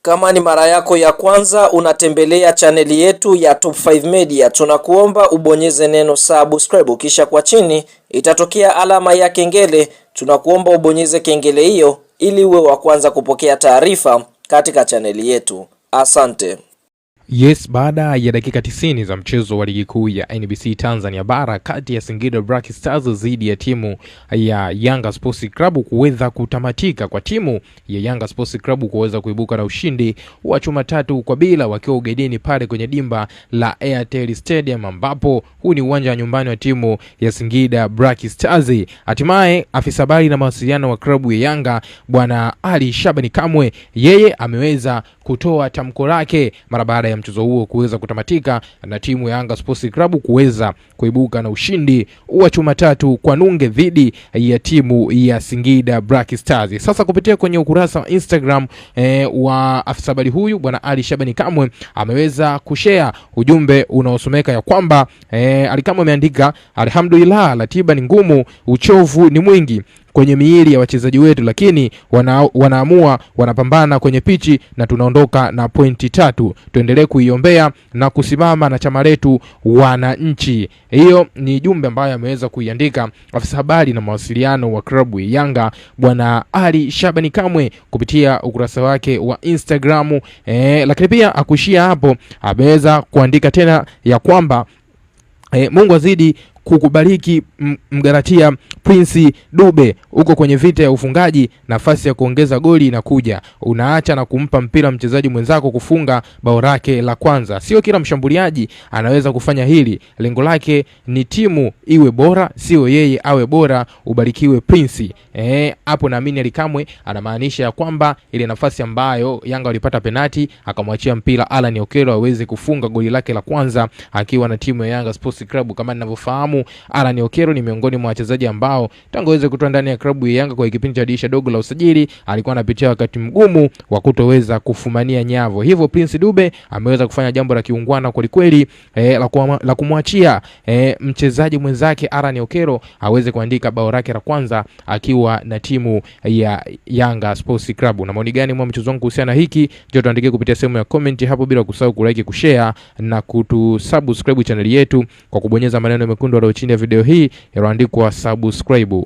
Kama ni mara yako ya kwanza unatembelea chaneli yetu ya Top 5 Media, tunakuomba ubonyeze neno subscribe, kisha kwa chini itatokea alama ya kengele. Tunakuomba ubonyeze kengele hiyo ili uwe wa kwanza kupokea taarifa katika chaneli yetu. Asante. Yes, baada ya dakika 90 za mchezo wa ligi kuu ya NBC Tanzania bara kati ya Singida Black Stars dhidi ya timu ya Yanga Sports Club kuweza kutamatika kwa timu ya Yanga Sports Club kuweza kuibuka na ushindi wa chuma 3-0 wakiwa ugenini pale kwenye dimba la Airtel Stadium, ambapo huu ni uwanja wa nyumbani wa timu ya Singida Black Stars. Hatimaye afisa habari na mawasiliano wa klabu ya Yanga bwana Ali Shabani Kamwe, yeye ameweza kutoa tamko lake mara baada ya mchezo huo kuweza kutamatika na timu ya Yanga Sports Club kuweza kuibuka na ushindi wa chuma 3 dhidi ya timu ya Singida Black Stars. Sasa kupitia kwenye ukurasa wa Instagram wa afisa habari huyu bwana Ali Shabani Kamwe ameweza kushare ujumbe unaosomeka ya kwamba Alikamwe ameandika, alhamdulillah, ratiba ni ngumu, uchovu ni mwingi kwenye miili ya wachezaji wetu, lakini wanaamua, wanapambana kwenye pichi na tunaondoka na pointi 3. Tuendelee kuiombea na kusimama na chama letu wananchi. Hiyo ni jumbe ambayo ameweza kuiandika afisa habari na mawasiliano wa klabu ya Yanga bwana Ali Shabani Kamwe kupitia ukurasa wake wa Instagram. Lakini pia akuishia hapo, ameweza kuandika tena ya kwamba Mungu azidi kukubariki Mgaratia Prince Dube, uko kwenye vita ya ufungaji, nafasi ya kuongeza goli inakuja, unaacha na kumpa mpira mchezaji mwenzako kufunga bao lake la kwanza. Sio kila mshambuliaji anaweza kufanya hili, lengo lake ni timu iwe bora, sio yeye awe bora. Ubarikiwe Prince. Hapo naamini Alikamwe anamaanisha kwamba ile nafasi ambayo Yanga walipata penalti akamwachia mpira Alan Okelo aweze kufunga goli lake la kwanza akiwa na timu ya Yanga Sports Club. Kama ninavyofahamu, Alan Okelo ni miongoni mwa wachezaji ambao tangu aweze kutoa ndani ya klabu ya Yanga kwa kipindi cha dirisha dogo la usajili alikuwa anapitia wakati mgumu wa kutoweza kufumania nyavu. Hivyo Prince Dube ameweza kufanya jambo la kiungwana kweli la kumwachia mchezaji mwenzake Alan Okelo aweze kuandika bao lake la kwanza akiwa na timu ya Yanga Sports Club. Na maoni gani mwa mchezo wangu kuhusiana hiki? Njoo tuandikie kupitia sehemu ya comment hapo, bila kusahau kulike, kushare na kutusubscribe channel yetu kwa kubonyeza maneno mekundu chini ya video hii yaliyoandikwa subscribe.